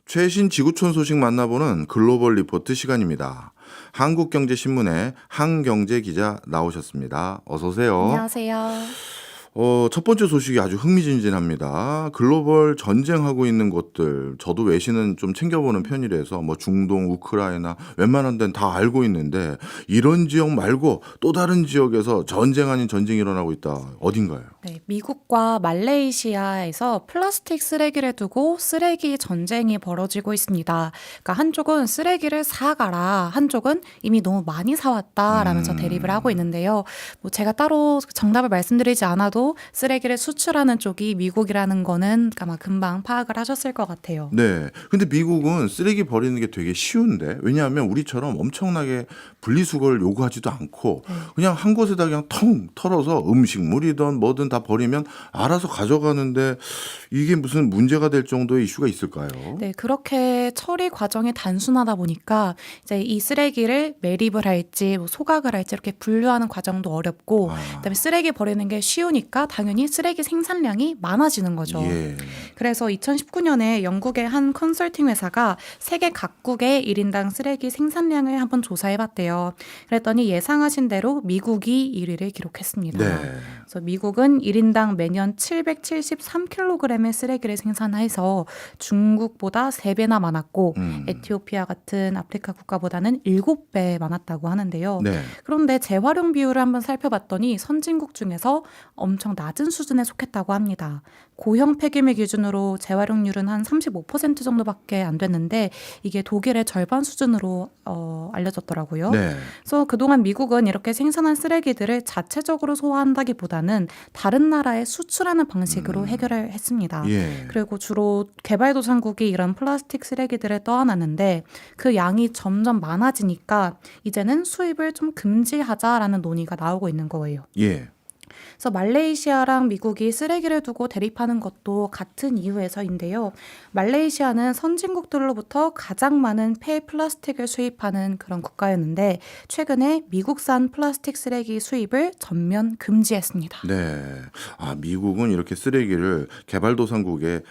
최신 지구촌 소식 만나보는 글로벌 리포트 시간입니다. 한국경제신문의 한경제 기자 나오셨습니다. 어서 오세요. 안녕하세요. 첫 번째 소식이 아주 흥미진진합니다. 글로벌 전쟁하고 있는 곳들, 저도 외신은 좀 챙겨보는 편이라서 뭐 중동, 우크라이나 웬만한 데는 다 알고 있는데 이런 지역 말고 또 다른 지역에서 전쟁 아닌 전쟁이 일어나고 있다. 어딘가요? 네, 미국과 말레이시아에서 플라스틱 쓰레기를 두고 쓰레기 전쟁이 벌어지고 있습니다. 그러니까 한쪽은 쓰레기를 사가라, 한쪽은 이미 너무 많이 사왔다라면서 대립을 하고 있는데요. 뭐 제가 따로 정답을 말씀드리지 않아도 쓰레기를 수출하는 쪽이 미국이라는 거는 아마 금방 파악을 하셨을 것 같아요. 네. 근데 미국은 쓰레기 버리는 게 되게 쉬운데, 왜냐하면 우리처럼 엄청나게 분리수거를 요구하지도 않고 그냥 한 곳에다 그냥 텅 털어서 음식물이든 뭐든 다 버리면 알아서 가져가는데 이게 무슨 문제가 될 정도의 이슈가 있을까요? 네, 그렇게 처리 과정이 단순하다 보니까 이제 이 쓰레기를 매립을 할지 뭐 소각을 할지 이렇게 분류하는 과정도 어렵고 그다음에 쓰레기 버리는 게 쉬우니까 당연히 쓰레기 생산량이 많아지는 거죠. 예. 그래서 2019년에 영국의 한 컨설팅 회사가 세계 각국의 1인당 쓰레기 생산량을 한번 조사해봤대요. 그랬더니 예상하신 대로 미국이 1위를 기록했습니다. 네. 그래서 미국은 1인당 매년 773kg의 쓰레기를 생산해서 중국보다 3배나 많았고 에티오피아 같은 아프리카 국가보다는 7배 많았다고 하는데요. 네. 그런데 재활용 비율을 한번 살펴봤더니 선진국 중에서 엄청 낮은 수준에 속했다고 합니다. 고형 폐기물 기준으로 재활용률은 한 35% 정도밖에 안 됐는데 이게 독일의 절반 수준으로 알려졌더라고요. 네. 그래서 그동안 미국은 이렇게 생산한 쓰레기들을 자체적으로 소화한다기보다는 다른 나라에 수출하는 방식으로 해결을 했습니다. 예. 그리고 주로 개발도상국이 이런 플라스틱 쓰레기들을 떠안았는데 그 양이 점점 많아지니까 이제는 수입을 좀 금지하자라는 논의가 나오고 있는 거예요. 예. 그래서 말레이시아랑 미국이 쓰레기를 두고 대립하는 것도 같은 이유에서인데요. 말레이시아는 선진국들로부터 가장 많은 폐플라스틱을 수입하는 그런 국가였는데 최근에 미국산 플라스틱 쓰레기 수입을 전면 금지했습니다. 네. 아, 미국은 이렇게 쓰레기를 개발도상국에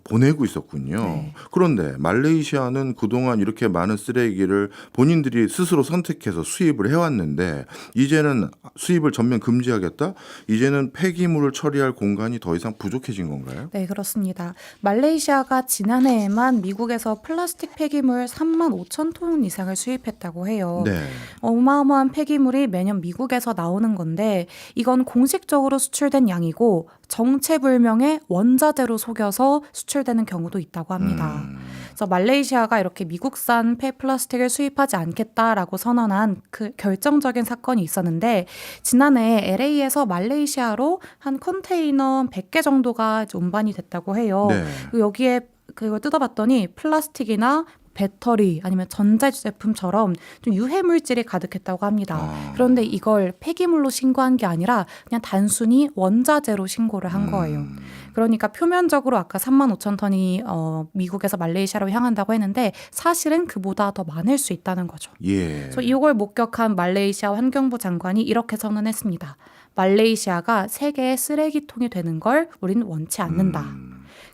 보내고 있었군요. 네. 그런데 말레이시아는 그동안 이렇게 많은 쓰레기를 본인들이 스스로 선택해서 수입을 해왔는데 이제는 수입을 전면 금지하겠다? 이제는 폐기물을 처리할 공간이 더 이상 부족해진 건가요? 네, 그렇습니다. 말레이시아가 지난해에만 미국에서 플라스틱 폐기물 3만 5천 톤 이상을 수입했다고 해요. 네. 어마어마한 폐기물이 매년 미국에서 나오는 건데 이건 공식적으로 수출된 양이고 정체불명의 원자재로 속여서 수출되는 경우도 있다고 합니다. 그래서 말레이시아가 이렇게 미국산 폐플라스틱을 수입하지 않겠다라고 선언한 그 결정적인 사건이 있었는데 지난해 LA에서 말레이시아로 한 컨테이너 100개 정도가 이제 운반이 됐다고 해요. 네. 그리고 여기에 그걸 뜯어봤더니 플라스틱이나 배터리 아니면 전자제품처럼 좀 유해 물질이 가득했다고 합니다. 그런데 이걸 폐기물로 신고한 게 아니라 그냥 단순히 원자재로 신고를 한 거예요. 그러니까 표면적으로 아까 3만 5천 톤이 미국에서 말레이시아로 향한다고 했는데 사실은 그보다 더 많을 수 있다는 거죠. 예. 그래서 이걸 목격한 말레이시아 환경부 장관이 이렇게 선언했습니다. 말레이시아가 세계의 쓰레기통이 되는 걸 우리는 원치 않는다.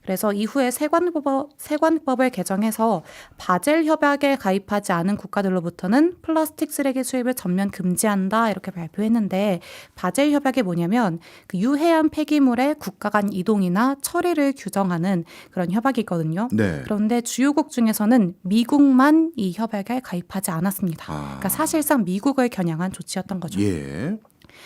그래서 이후에 세관법을 개정해서 바젤 협약에 가입하지 않은 국가들로부터는 플라스틱 쓰레기 수입을 전면 금지한다 이렇게 발표했는데 바젤 협약이 뭐냐면 그 유해한 폐기물의 국가 간 이동이나 처리를 규정하는 그런 협약이거든요. 네. 그런데 주요국 중에서는 미국만 이 협약에 가입하지 않았습니다. 그러니까 사실상 미국을 겨냥한 조치였던 거죠. 예.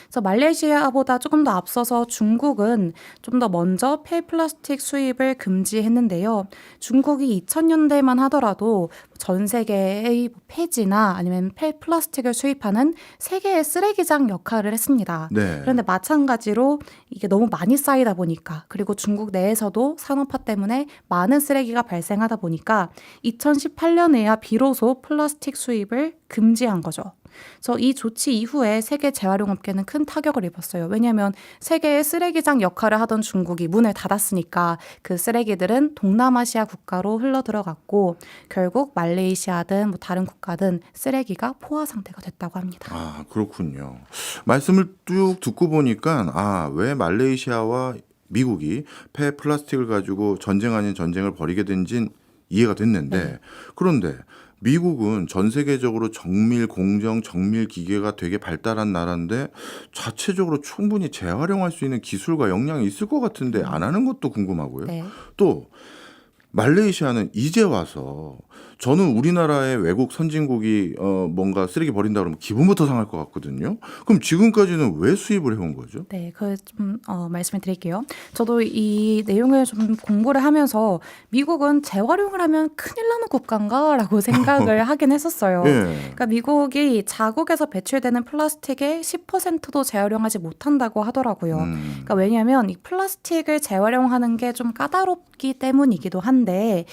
그래서 말레이시아보다 조금 더 앞서서 중국은 좀 더 먼저 폐플라스틱 수입을 금지했는데요. 중국이 2000년대만 하더라도 전 세계의 폐지나 아니면 폐플라스틱을 수입하는 세계의 쓰레기장 역할을 했습니다. 네. 그런데 마찬가지로 이게 너무 많이 쌓이다 보니까 그리고 중국 내에서도 산업화 때문에 많은 쓰레기가 발생하다 보니까 2018년에야 비로소 플라스틱 수입을 금지한 거죠. 그래서 이 조치 이후에 세계 재활용업계는 큰 타격을 입었어요. 왜냐하면 세계의 쓰레기장 역할을 하던 중국이 문을 닫았으니까 그 쓰레기들은 동남아시아 국가로 흘러들어갔고 결국 말레이시아든 뭐 다른 국가든 쓰레기가 포화 상태가 됐다고 합니다. 아, 그렇군요. 말씀을 쭉 듣고 보니까 왜 말레이시아와 미국이 폐플라스틱을 가지고 전쟁 아닌 전쟁을 벌이게 된진 이해가 됐는데 네. 그런데 미국은 전 세계적으로 정밀 공정, 정밀 기계가 되게 발달한 나라인데 자체적으로 충분히 재활용할 수 있는 기술과 역량이 있을 것 같은데 안 하는 것도 궁금하고요. 네. 또 말레이시아는 이제 와서 저는 우리나라의 외국 선진국이 뭔가 쓰레기 버린다 그러면 기분부터 상할 것 같거든요. 그럼 지금까지는 왜 수입을 해온 거죠? 네, 좀 말씀을 드릴게요. 저도 이 내용을 좀 공부를 하면서 미국은 재활용을 하면 큰일 나는 국가인가라고 생각을 하긴 했었어요. 예. 그러니까 미국이 자국에서 배출되는 플라스틱의 10%도 재활용하지 못한다고 하더라고요. 그러니까 왜냐하면 이 플라스틱을 재활용하는 게 좀 까다롭기 때문이기도 한데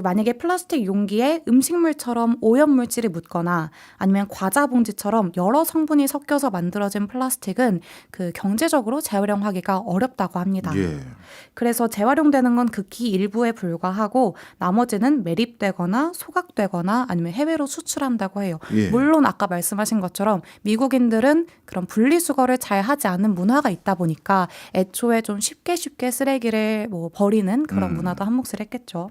만약에 플라스틱 용기에 음식물처럼 오염물질이 묻거나 아니면 과자 봉지처럼 여러 성분이 섞여서 만들어진 플라스틱은 경제적으로 재활용하기가 어렵다고 합니다. 예. 그래서 재활용되는 건 극히 일부에 불과하고 나머지는 매립되거나 소각되거나 아니면 해외로 수출한다고 해요. 예. 물론 아까 말씀하신 것처럼 미국인들은 그런 분리수거를 잘 하지 않는 문화가 있다 보니까 애초에 좀 쉽게 쓰레기를 버리는 그런 문화도 한몫을 했겠죠.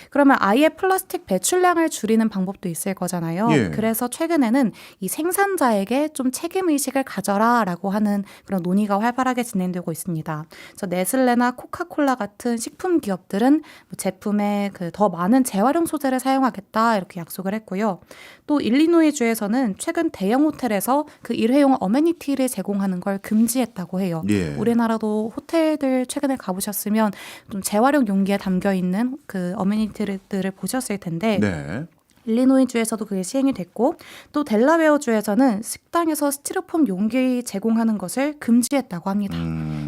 그러면 아예 플라스틱 배출량을 줄이는 방법도 있을 거잖아요. 예. 그래서 최근에는 이 생산자에게 좀 책임의식을 가져라라고 하는 그런 논의가 활발하게 진행되고 있습니다. 그래서 네슬레나 코카콜라 같은 식품 기업들은 제품에 더 많은 재활용 소재를 사용하겠다 이렇게 약속을 했고요. 또 일리노이주에서는 최근 대형 호텔에서 일회용 어메니티를 제공하는 걸 금지했다고 해요. 예. 우리나라도 호텔들 최근에 가보셨으면 좀 재활용 용기에 담겨 있는 어메니티들을 보셨을 텐데 네. 일리노이주에서도 그게 시행이 됐고 또 델라웨어주에서는 식당에서 스티로폼 용기 제공하는 것을 금지했다고 합니다.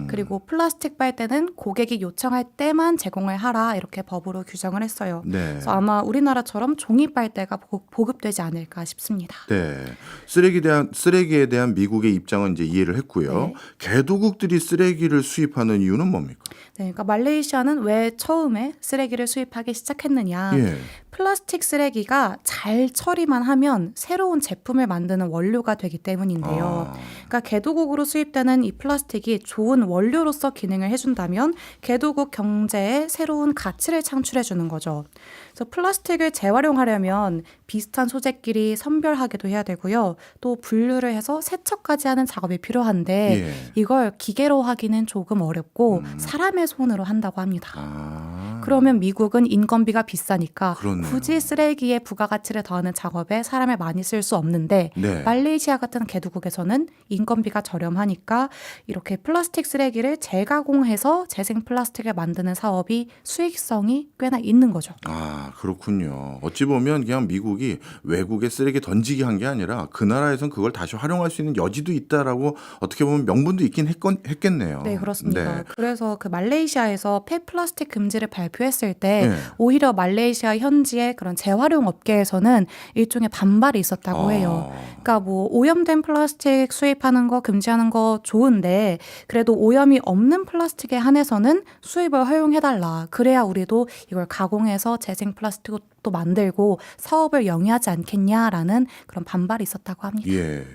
그리고 플라스틱 빨대는 고객이 요청할 때만 제공을 하라 이렇게 법으로 규정을 했어요. 네. 그래서 아마 우리나라처럼 종이 빨대가 보급되지 않을까 싶습니다. 네. 쓰레기에 대한 미국의 입장은 이제 이해를 했고요. 네. 개도국들이 쓰레기를 수입하는 이유는 뭡니까? 네, 그러니까 말레이시아는 왜 처음에 쓰레기를 수입하기 시작했느냐. 예. 플라스틱 쓰레기가 잘 처리만 하면 새로운 제품을 만드는 원료가 되기 때문인데요. 그러니까 개도국으로 수입되는 이 플라스틱이 좋은 원료로서 기능을 해준다면 개도국 경제에 새로운 가치를 창출해주는 거죠. 그래서 플라스틱을 재활용하려면 비슷한 소재끼리 선별하기도 해야 되고요. 또 분류를 해서 세척까지 하는 작업이 필요한데 예. 이걸 기계로 하기는 조금 어렵고 사람의 손으로 한다고 합니다. 그러면 미국은 인건비가 비싸니까 그렇네요. 굳이 쓰레기에 부가가치를 더하는 작업에 사람을 많이 쓸 수 없는데 네. 말레이시아 같은 개도국에서는 인건비가 저렴하니까 이렇게 플라스틱 쓰레기를 재가공해서 재생 플라스틱을 만드는 사업이 수익성이 꽤나 있는 거죠. 아, 그렇군요. 어찌 보면 그냥 미국이 외국에 쓰레기 던지기 한 게 아니라 그 나라에선 그걸 다시 활용할 수 있는 여지도 있다라고 어떻게 보면 명분도 있긴 했겠네요. 네, 그렇습니다. 네. 그래서 말레이시아에서 폐플라스틱 금지를 발표했을 때 네. 오히려 말레이시아 현지의 그런 재활용 업계에서는 일종의 반발이 있었다고 해요. 그러니까 오염된 플라스틱 수입하는 거 금지하는 거 좋은데 그래도 오염이 없는 플라스틱에 한해서는 수입을 허용해달라. 그래야 우리도 이걸 가공해서 재생 플라스틱도 만들고 사업을 영위하지 않겠냐라는 그런 반발이 있었다고 합니다. 예.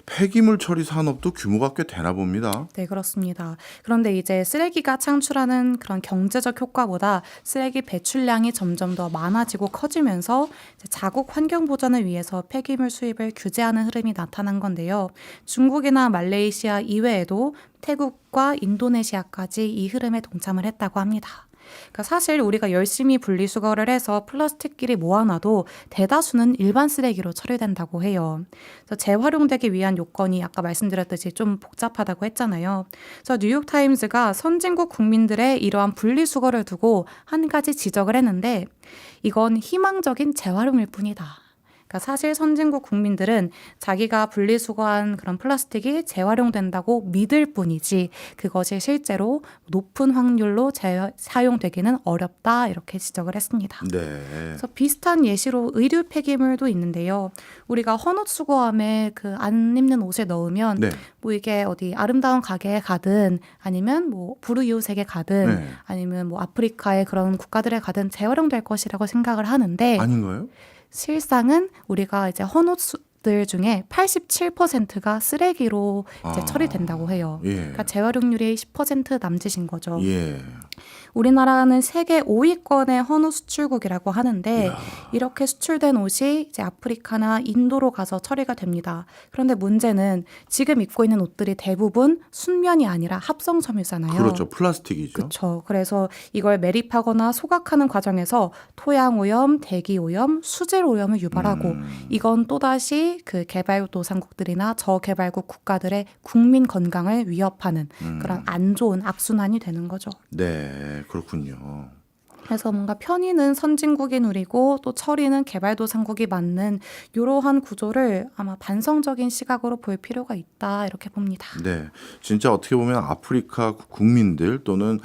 폐기물 처리 산업도 규모가 꽤 되나 봅니다. 네, 그렇습니다. 그런데 이제 쓰레기가 창출하는 그런 경제적 효과보다 쓰레기 배출량이 점점 더 많아지고 커지면서 이제 자국 환경 보전을 위해서 폐기물 수입을 규제하는 흐름이 나타난 건데요. 중국이나 말레이시아 이외에도 태국과 인도네시아까지 이 흐름에 동참을 했다고 합니다. 그러니까 사실 우리가 열심히 분리수거를 해서 플라스틱끼리 모아놔도 대다수는 일반 쓰레기로 처리된다고 해요. 그래서 재활용되기 위한 요건이 아까 말씀드렸듯이 좀 복잡하다고 했잖아요. 그래서 뉴욕타임즈가 선진국 국민들의 이러한 분리수거를 두고 한 가지 지적을 했는데 이건 희망적인 재활용일 뿐이다. 그러니까 사실 선진국 국민들은 자기가 분리수거한 그런 플라스틱이 재활용된다고 믿을 뿐이지 그것이 실제로 높은 확률로 사용되기는 어렵다 이렇게 지적을 했습니다. 네. 그래서 비슷한 예시로 의류 폐기물도 있는데요. 우리가 헌옷 수거함에 안 입는 옷을 넣으면 네. 이게 어디 아름다운 가게에 가든 아니면 부르이웃에게 가든 네. 아니면 아프리카의 그런 국가들에 가든 재활용될 것이라고 생각을 하는데 아닌가요? 실상은 우리가 이제 헌옷들 중에 87%가 쓰레기로 이제 처리된다고 해요. 예. 그러니까 재활용률이 10% 남짓인 거죠. 예. 우리나라는 세계 5위권의 헌옷 수출국이라고 하는데 이렇게 수출된 옷이 이제 아프리카나 인도로 가서 처리가 됩니다. 그런데 문제는 지금 입고 있는 옷들이 대부분 순면이 아니라 합성 섬유잖아요. 그렇죠. 플라스틱이죠. 그렇죠. 그래서 이걸 매립하거나 소각하는 과정에서 토양 오염, 대기 오염, 수질 오염을 유발하고 이건 또다시 그 개발도상국들이나 저개발국 국가들의 국민 건강을 위협하는 그런 안 좋은 악순환이 되는 거죠. 네, 그렇군요. 그래서 뭔가 편의는 선진국이 누리고 또 처리는 개발도상국이 맡는 이러한 구조를 아마 반성적인 시각으로 볼 필요가 있다 이렇게 봅니다. 네, 진짜 어떻게 보면 아프리카 국민들 또는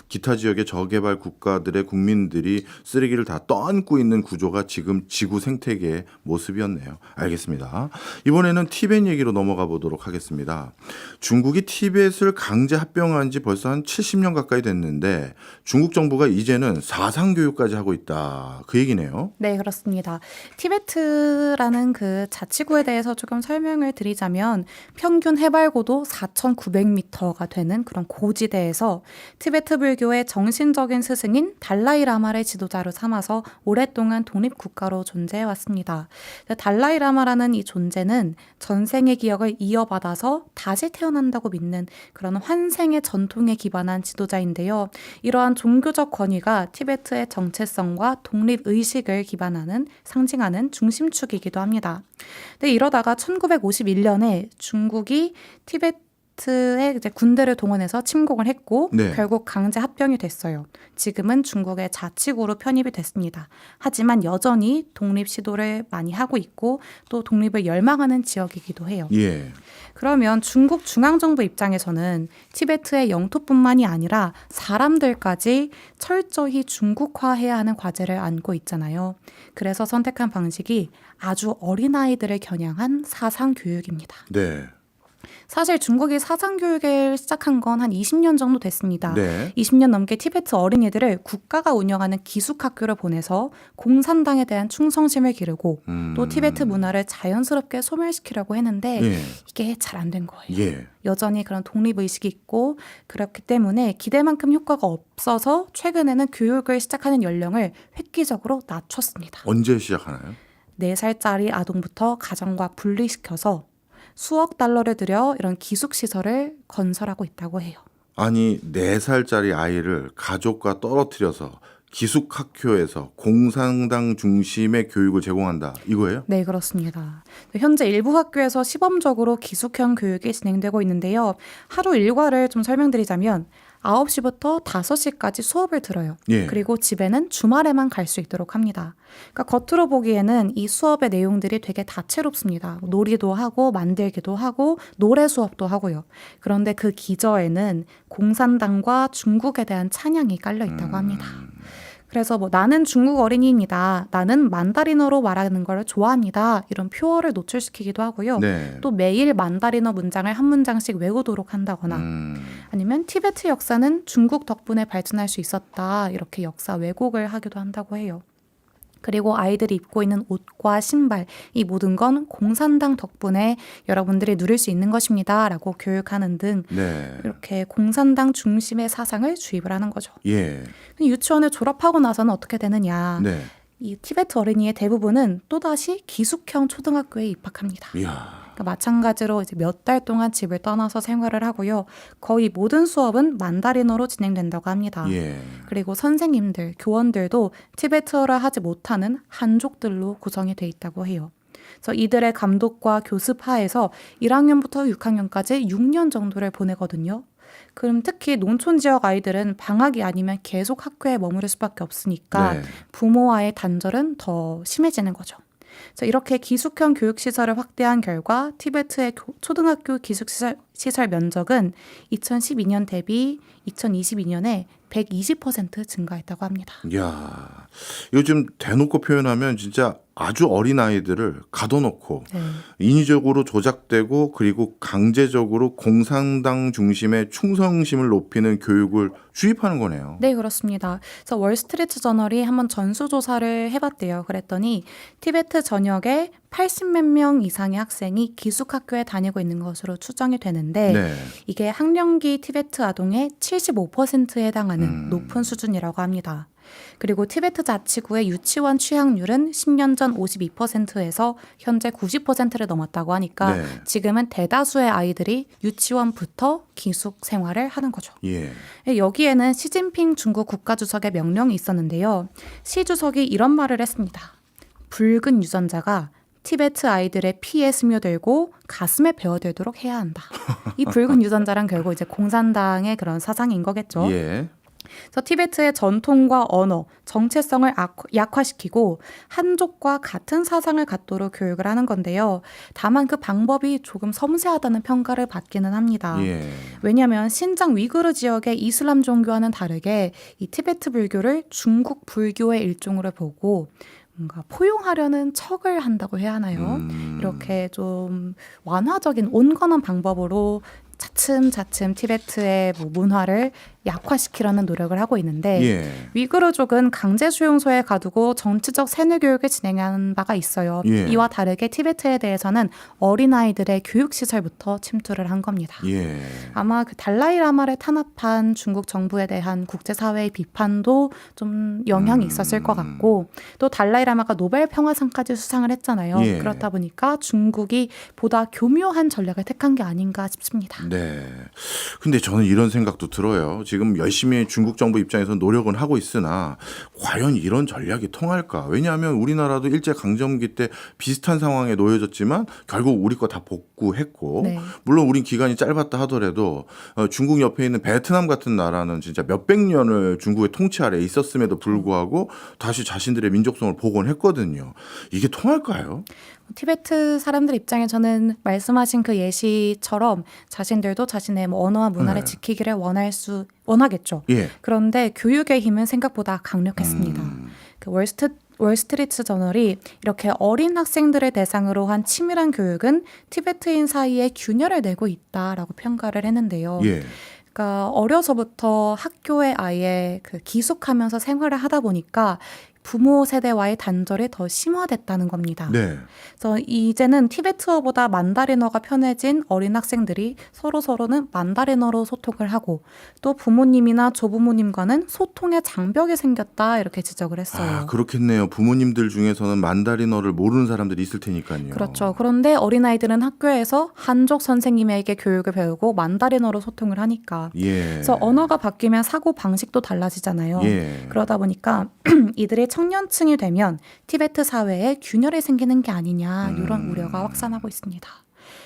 기타 지역의 저개발 국가들의 국민들이 쓰레기를 다 떠안고 있는 구조가 지금 지구 생태계의 모습이었네요. 알겠습니다. 이번에는 티벳 얘기로 넘어가 보도록 하겠습니다. 중국이 티벳을 강제 합병한 지 벌써 한 70년 가까이 됐는데 중국 정부가 이제는 사상 교육까지 하고 있다. 그 얘기네요. 네, 그렇습니다. 티베트라는 그 자치구에 대해서 조금 설명을 드리자면 평균 해발고도 4,900m가 되는 그런 고지대에서 티베트 불교의 정신적인 스승인 달라이 라마를 지도자로 삼아서 오랫동안 독립국가로 존재해 왔습니다. 달라이 라마라는 이 존재는 전생의 기억을 이어받아서 다시 태어난다고 믿는 그런 환생의 전통에 기반한 지도자인데요. 이러한 종교적 권위가 티베트의 정체성과 독립의식을 상징하는 중심축이기도 합니다. 근데 이러다가 1951년에 중국이 티베트의 이제 군대를 동원해서 침공을 했고 네. 결국 강제 합병이 됐어요. 지금은 중국의 자치구로 편입이 됐습니다. 하지만 여전히 독립 시도를 많이 하고 있고 또 독립을 열망하는 지역이기도 해요. 예. 그러면 중국 중앙정부 입장에서는 티베트의 영토뿐만이 아니라 사람들까지 철저히 중국화해야 하는 과제를 안고 있잖아요. 그래서 선택한 방식이 아주 어린아이들을 겨냥한 사상교육입니다. 네. 사실 중국이 사상교육을 시작한 건 한 20년 정도 됐습니다. 네. 20년 넘게 티베트 어린이들을 국가가 운영하는 기숙학교를 보내서 공산당에 대한 충성심을 기르고 또 티베트 문화를 자연스럽게 소멸시키려고 했는데 예. 이게 잘 안 된 거예요. 예. 여전히 그런 독립의식이 있고 그렇기 때문에 기대만큼 효과가 없어서 최근에는 교육을 시작하는 연령을 획기적으로 낮췄습니다. 언제 시작하나요? 4살짜리 아동부터 가정과 분리시켜서 수억 달러를 들여 이런 기숙시설을 건설하고 있다고 해요. 아니 4살짜리 아이를 가족과 떨어뜨려서 기숙학교에서 공산당 중심의 교육을 제공한다. 이거예요? 네, 그렇습니다. 현재 일부 학교에서 시범적으로 기숙형 교육이 진행되고 있는데요. 하루 일과를 좀 설명드리자면 9시부터 5시까지 수업을 들어요. 예. 그리고 집에는 주말에만 갈 수 있도록 합니다. 그러니까 겉으로 보기에는 이 수업의 내용들이 되게 다채롭습니다. 놀이도 하고 만들기도 하고 노래 수업도 하고요. 그런데 그 기저에는 공산당과 중국에 대한 찬양이 깔려 있다고 합니다. 그래서 뭐 나는 중국 어린이입니다. 나는 만다리너로 말하는 걸 좋아합니다. 이런 표어를 노출시키기도 하고요. 네. 또 매일 만다리너 문장을 한 문장씩 외우도록 한다거나 아니면 티베트 역사는 중국 덕분에 발전할 수 있었다. 이렇게 역사 왜곡을 하기도 한다고 해요. 그리고 아이들이 입고 있는 옷과 신발, 이 모든 건 공산당 덕분에 여러분들이 누릴 수 있는 것입니다. 라고 교육하는 등 네. 이렇게 공산당 중심의 사상을 주입을 하는 거죠. 예. 유치원을 졸업하고 나서는 어떻게 되느냐. 네. 이 티베트 어린이의 대부분은 또다시 기숙형 초등학교에 입학합니다. 이야. 그러니까 마찬가지로 이제 몇 달 동안 집을 떠나서 생활을 하고요. 거의 모든 수업은 만다리너로 진행된다고 합니다. 예. 그리고 선생님들, 교원들도 티베트어를 하지 못하는 한족들로 구성이 돼 있다고 해요. 그래서 이들의 감독과 교습 하에서 1학년부터 6학년까지 6년 정도를 보내거든요. 그럼 특히 농촌 지역 아이들은 방학이 아니면 계속 학교에 머무를 수밖에 없으니까 네. 부모와의 단절은 더 심해지는 거죠. 그래서 이렇게 기숙형 교육시설을 확대한 결과 티베트의 초등학교 기숙시설 면적은 2012년 대비 2022년에 120% 증가했다고 합니다. 이야. 요즘 대놓고 표현하면 진짜 아주 어린 아이들을 가둬놓고 네. 인위적으로 조작되고 그리고 강제적으로 공산당 중심의 충성심을 높이는 교육을 주입하는 거네요. 네, 그렇습니다. 그래서 월스트리트 저널이 한번 전수조사를 해봤대요. 그랬더니 티베트 전역에 80몇 명 이상의 학생이 기숙학교에 다니고 있는 것으로 추정이 되는데 있는데 네. 이게 학령기 티베트 아동의 75%에 해당하는 음. 높은 수준이라고 합니다. 그리고 티베트 자치구의 유치원 취학률은 10년 전 52%에서 현재 90%를 넘었다고 하니까 네. 지금은 대다수의 아이들이 유치원부터 기숙 생활을 하는 거죠. 예. 여기에는 시진핑 중국 국가주석의 명령이 있었는데요. 시 주석이 이런 말을 했습니다. 붉은 유전자가 티베트 아이들의 피에 스며들고 가슴에 배어들도록 해야 한다. 이 붉은 유전자란 결국 이제 공산당의 그런 사상인 거겠죠. 예. 그래서 티베트의 전통과 언어, 정체성을 약화시키고 한족과 같은 사상을 갖도록 교육을 하는 건데요. 다만 그 방법이 조금 섬세하다는 평가를 받기는 합니다. 예. 왜냐하면 신장 위구르 지역의 이슬람 종교와는 다르게 이 티베트 불교를 중국 불교의 일종으로 보고 뭔가 포용하려는 척을 한다고 해야 하나요? 이렇게 좀 완화적인 온건한 방법으로 차츰차츰 티베트의 문화를 약화시키려는 노력을 하고 있는데 예. 위구르족은 강제 수용소에 가두고 정치적 세뇌 교육을 진행한 바가 있어요. 예. 이와 다르게 티베트에 대해서는 어린아이들의 교육 시설부터 침투를 한 겁니다. 예. 아마 그 달라이 라마를 탄압한 중국 정부에 대한 국제사회의 비판도 좀 영향이 있었을 것 같고 또 달라이 라마가 노벨 평화상까지 수상을 했잖아요. 예. 그렇다 보니까 중국이 보다 교묘한 전략을 택한 게 아닌가 싶습니다. 네. 근데 저는 이런 생각도 들어요. 지금 열심히 중국 정부 입장에서 노력은 하고 있으나 과연 이런 전략이 통할까? 왜냐하면 우리나라도 일제 강점기 때 비슷한 상황에 놓여졌지만 결국 우리 거 다 복구했고 네. 물론 우린 기간이 짧았다 하더라도 중국 옆에 있는 베트남 같은 나라는 진짜 몇백 년을 중국의 통치 아래에 있었음에도 불구하고 다시 자신들의 민족성을 복원했거든요. 이게 통할까요? 티베트 사람들 입장에서는 말씀하신 그 예시처럼 자신들도 자신의 뭐 언어와 문화를 네. 지키기를 원하겠죠. 예. 그런데 교육의 힘은 생각보다 강력했습니다. 그 월스트리트 저널이 이렇게 어린 학생들을 대상으로 한 치밀한 교육은 티베트인 사이에 균열을 내고 있다라고 평가를 했는데요. 예. 그러니까 어려서부터 학교에 아예 그 기숙하면서 생활을 하다 보니까 부모 세대와의 단절이 더 심화됐다는 겁니다. 네. 그래서 이제는 티베트어보다 만다린어가 편해진 어린 학생들이 서로는 만다린어로 소통을 하고 또 부모님이나 조부모님과는 소통의 장벽이 생겼다 이렇게 지적을 했어요. 아, 그렇겠네요. 부모님들 중에서는 만다린어를 모르는 사람들이 있을 테니까요. 그렇죠. 그런데 어린아이들은 학교에서 한족 선생님에게 교육을 배우고 만다린어로 소통을 하니까. 예. 그래서 언어가 바뀌면 사고 방식도 달라지잖아요. 예. 그러다 보니까 이들이 청년층이 되면 티베트 사회에 균열이 생기는 게 아니냐 이런 우려가 확산하고 있습니다.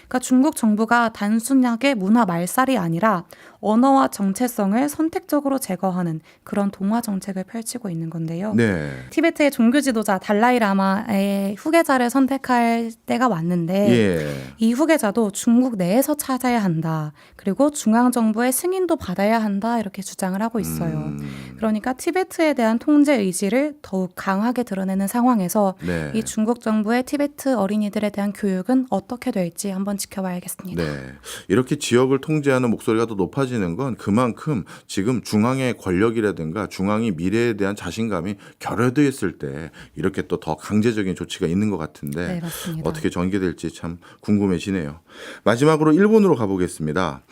그러니까 중국 정부가 단순하게 문화 말살이 아니라 언어와 정체성을 선택적으로 제거하는 그런 동화 정책을 펼치고 있는 건데요. 네. 티베트의 종교 지도자 달라이 라마의 후계자를 선택할 때가 왔는데 예. 이 후계자도 중국 내에서 찾아야 한다. 그리고 중앙정부의 승인도 받아야 한다. 이렇게 주장을 하고 있어요. 그러니까 티베트에 대한 통제 의지를 더욱 강하게 드러내는 상황에서 네. 이 중국 정부의 티베트 어린이들에 대한 교육은 어떻게 될지 한번 지켜봐야겠습니다. 네. 이렇게 지역을 통제하는 목소리가 더 높아지는 건 그만큼 지금 중앙의 권력이라든가 중앙이 미래에 대한 자신감이 결여되어 있을 때 이렇게 또 더 강제적인 조치가 있는 것 같은데 네, 맞습니다. 어떻게 전개될지 참 궁금해지네요. 마지막으로 일본으로 가보겠습니다.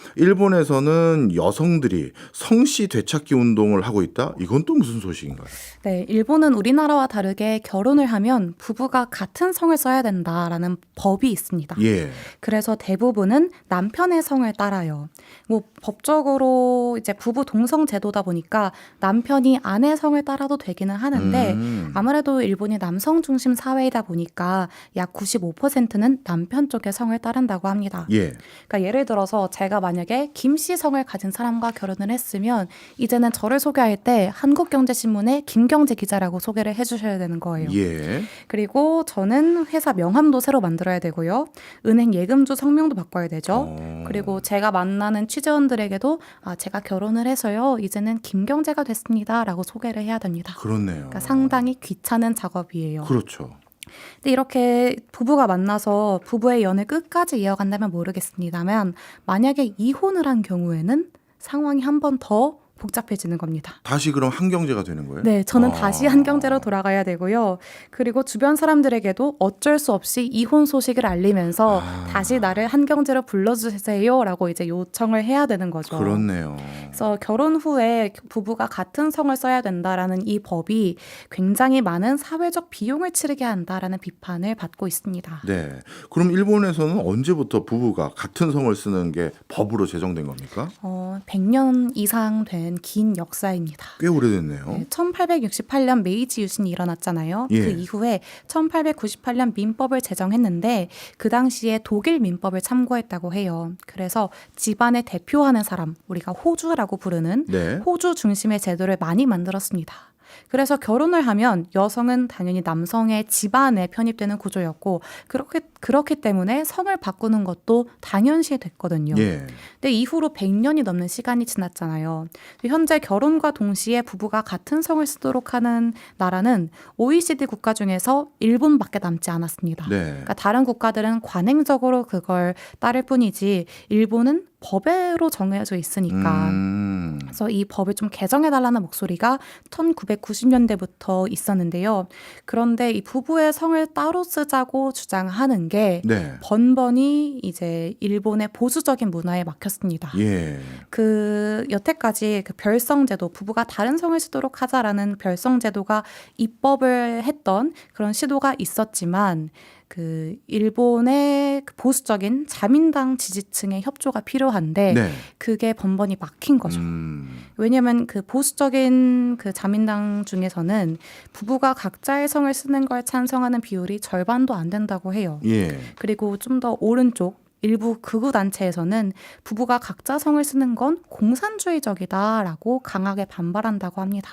일본에서는 여성들이 성씨 되찾기 운동을 하고 있다? 이건 또 무슨 소식인가요? 네, 일본은 우리나라와 다르게 결혼을 하면 부부가 같은 성을 써야 된다라는 법이 있습니다. 예. 그래서 대부분은 남편의 성을 따라요. 뭐 법적으로 이제 부부 동성 제도다 보니까 남편이 아내 성을 따라도 되기는 하는데 아무래도 일본이 남성 중심 사회이다 보니까 약 95%는 남편 쪽의 성을 따른다고 합니다. 예. 그러니까 예를 들어서 제가 만약에 김씨 성을 가진 사람과 결혼을 했으면 이제는 저를 소개할 때 한국경제신문에 김경재 기자라고 소개를 해주셔야 되는 거예요. 예. 그리고 저는 회사 명함도 새로 만들어야 되고요. 은행 예금주 성명도 바꿔야 되죠. 그리고 제가 만나는 취재원들에게도 제가 결혼을 해서요. 이제는 김경재가 됐습니다라고 소개를 해야 됩니다. 그렇네요. 그러니까 상당히 귀찮은 작업이에요. 그렇죠. 근데 이렇게 부부가 만나서 부부의 연을 끝까지 이어간다면 모르겠습니다만 만약에 이혼을 한 경우에는 상황이 한 번 더 복잡해지는 겁니다. 다시 그럼 한경제가 되는 거예요? 네, 저는 아. 다시 한경제로 돌아가야 되고요. 그리고 주변 사람들에게도 어쩔 수 없이 이혼 소식을 알리면서 다시 나를 한경제로 불러주세요라고 이제 요청을 해야 되는 거죠. 그렇네요. 그래서 결혼 후에 부부가 같은 성을 써야 된다라는 이 법이 굉장히 많은 사회적 비용을 치르게 한다라는 비판을 받고 있습니다. 네. 그럼 일본에서는 언제부터 부부가 같은 성을 쓰는 게 법으로 제정된 겁니까? 100년 이상 된 긴 역사입니다. 꽤 오래됐네요. 네, 1868년 메이지 유신이 일어났잖아요. 예. 그 이후에 1898년 민법을 제정했는데 그 당시에 독일 민법을 참고했다고 해요. 그래서 집안을 대표하는 사람, 우리가 호주라고 부르는 네. 호주 중심의 제도를 많이 만들었습니다. 그래서 결혼을 하면 여성은 당연히 남성의 집안에 편입되는 구조였고 그렇기 때문에 성을 바꾸는 것도 당연시 됐거든요. 예. 근데 이후로 100년이 넘는 시간이 지났잖아요. 현재 결혼과 동시에 부부가 같은 성을 쓰도록 하는 나라는 OECD 국가 중에서 일본밖에 남지 않았습니다. 네. 그러니까 다른 국가들은 관행적으로 그걸 따를 뿐이지 일본은 법으로 정해져 있으니까 그래서 이 법을 좀 개정해달라는 목소리가 1990년대부터 있었는데요. 그런데 이 부부의 성을 따로 쓰자고 주장하는 게 네. 번번이 이제 일본의 보수적인 문화에 막혔습니다. 예. 그 여태까지 그 별성제도, 부부가 다른 성을 쓰도록 하자라는 별성제도가 입법을 했던 그런 시도가 있었지만 그 일본의 그 보수적인 자민당 지지층의 협조가 필요한데 네. 그게 번번이 막힌 거죠. 왜냐하면 그 보수적인 그 자민당 중에서는 부부가 각자의 성을 쓰는 걸 찬성하는 비율이 절반도 안 된다고 해요. 예. 그리고 좀 더 오른쪽 일부 극우 단체에서는 부부가 각자 성을 쓰는 건 공산주의적이다라고 강하게 반발한다고 합니다.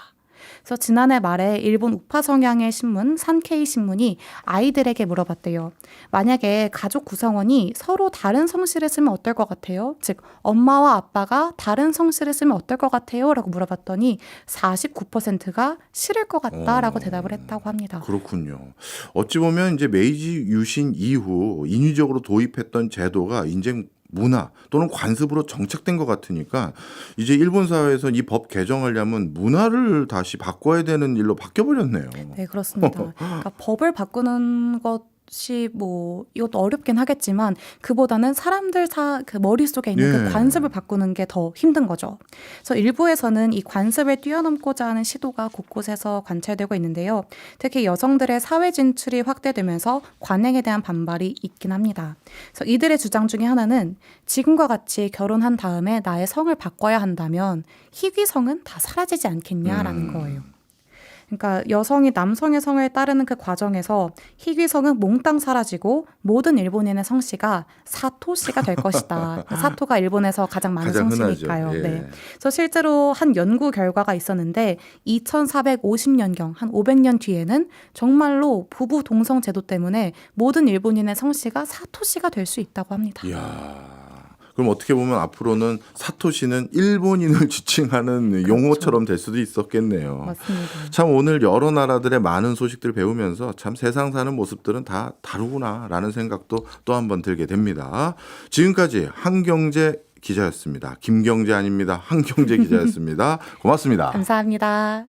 그래서 지난해 말에 일본 우파 성향의 신문 산케이 신문이 아이들에게 물어봤대요. 만약에 가족 구성원이 서로 다른 성씨를 쓰면 어떨 것 같아요? 즉 엄마와 아빠가 다른 성씨를 쓰면 어떨 것 같아요? 라고 물어봤더니 49%가 싫을 것 같다라고 대답을 했다고 합니다. 그렇군요. 어찌 보면 이제 메이지 유신 이후 인위적으로 도입했던 제도가 이제 문화 또는 관습으로 정착된 것 같으니까 이제 일본 사회에서 이 법 개정하려면 문화를 다시 바꿔야 되는 일로 바뀌어버렸네요. 네, 그렇습니다. 그러니까 법을 바꾸는 것이 뭐 이것도 어렵긴 하겠지만 그보다는 사람들 그 머릿속에 있는 예. 그 관습을 바꾸는 게 더 힘든 거죠. 그래서 일부에서는 이 관습을 뛰어넘고자 하는 시도가 곳곳에서 관찰되고 있는데요. 특히 여성들의 사회 진출이 확대되면서 관행에 대한 반발이 있긴 합니다. 그래서 이들의 주장 중에 하나는 지금과 같이 결혼한 다음에 나의 성을 바꿔야 한다면 희귀성은 다 사라지지 않겠냐라는 거예요. 그러니까 여성이 남성의 성을 따르는 그 과정에서 희귀성은 몽땅 사라지고 모든 일본인의 성씨가 사토씨가 될 것이다. 사토가 일본에서 가장 많은 가장 성씨니까요. 흔하죠. 예. 네. 그래서 실제로 한 연구 결과가 있었는데 2450년경 한 500년 뒤에는 정말로 부부 동성 제도 때문에 모든 일본인의 성씨가 사토씨가 될 수 있다고 합니다. 이야. 그럼 어떻게 보면 앞으로는 사토시는 일본인을 지칭하는 용어처럼 될 수도 있었겠네요. 맞습니다. 참 오늘 여러 나라들의 많은 소식들 배우면서 참 세상 사는 모습들은 다 다르구나라는 생각도 또 한 번 들게 됩니다. 지금까지 한경제 기자였습니다. 김경제 아닙니다. 한경제 기자였습니다. 고맙습니다. 감사합니다.